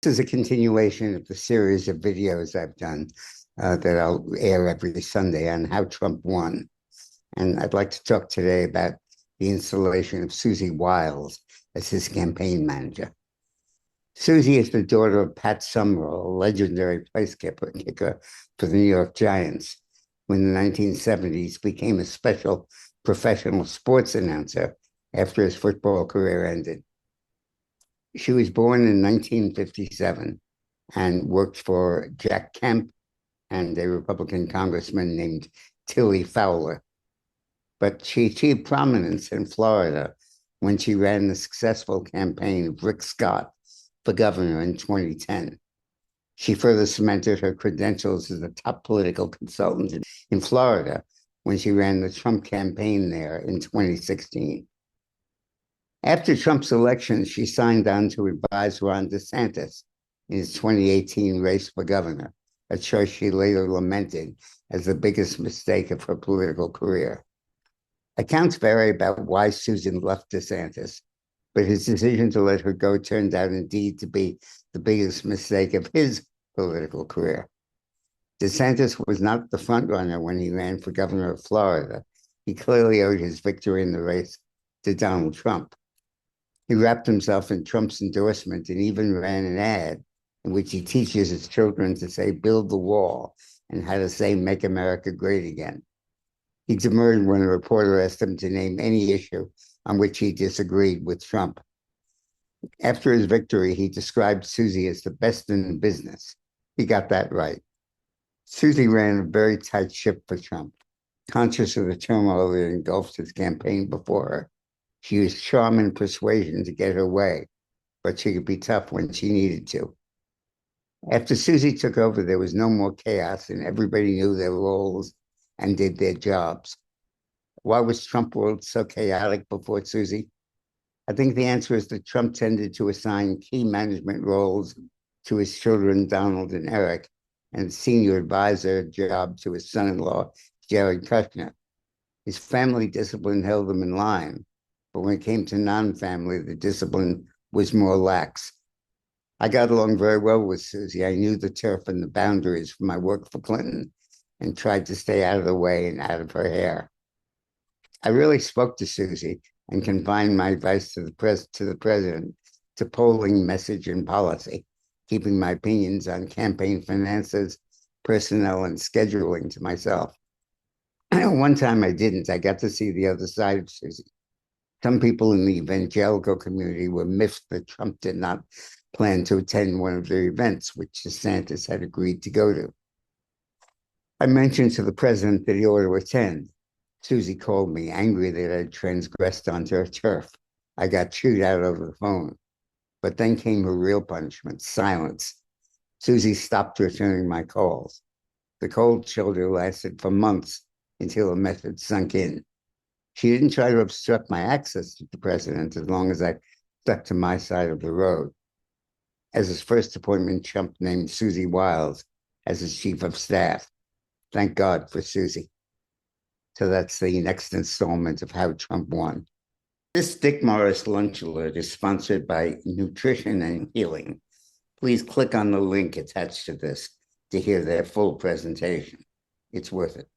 This is a continuation of the series of videos I've done that I'll air every Sunday on how Trump won. And I'd like to talk today about the installation of Susie Wiles as his campaign manager. Susie is the daughter of Pat Summerall, a legendary place kicker for the New York Giants, who in the 1970s became a special professional sports announcer after his football career ended. She was born in 1957 and worked for Jack Kemp and a Republican congressman named Tilly Fowler. But she achieved prominence in Florida when she ran the successful campaign of Rick Scott for governor in 2010. She further cemented her credentials as a top political consultant in Florida when she ran the Trump campaign there in 2016. After Trump's election, she signed on to advise Ron DeSantis in his 2018 race for governor, a choice she later lamented as the biggest mistake of her political career. Accounts vary about why Susan left DeSantis, but his decision to let her go turned out indeed to be the biggest mistake of his political career. DeSantis was not the frontrunner when he ran for governor of Florida. He clearly owed his victory in the race to Donald Trump. He wrapped himself in Trump's endorsement and even ran an ad in which he teaches his children to say, "Build the wall," and how to say, "Make America great again." He demurred when a reporter asked him to name any issue on which he disagreed with Trump. After his victory, he described Susie as the best in the business. He got that right. Susie ran a very tight ship for Trump, conscious of the turmoil that engulfed his campaign before her. She used charm and persuasion to get her way, but she could be tough when she needed to. After Susie took over, there was no more chaos and everybody knew their roles and did their jobs. Why was Trump world so chaotic before Susie? I think the answer is that Trump tended to assign key management roles to his children, Donald and Eric, and senior advisor job to his son-in-law, Jared Kushner. His family discipline held them in line, but when it came to non-family, the discipline was more lax. I got along very well with Susie. I knew the turf and the boundaries from my work for Clinton and tried to stay out of the way and out of her hair. I really spoke to Susie and confined my advice to the president to polling, message, and policy, keeping my opinions on campaign finances, personnel, and scheduling to myself. One time I didn't. I got to see the other side of Susie. Some people in the evangelical community were miffed that Trump did not plan to attend one of their events, which DeSantis had agreed to go to. I mentioned to the president that he ought to attend. Susie called me, angry that I had transgressed onto her turf. I got chewed out over the phone. But then came her real punishment, silence. Susie stopped returning my calls. The cold shoulder lasted for months until the method sunk in. She didn't try to obstruct my access to the president as long as I stuck to my side of the road. As his first appointment, Trump named Susie Wiles as his chief of staff. Thank God for Susie. So that's the next installment of How Trump Won. This Dick Morris Lunch Alert is sponsored by Nutrition and Healing. Please click on the link attached to this to hear their full presentation. It's worth it.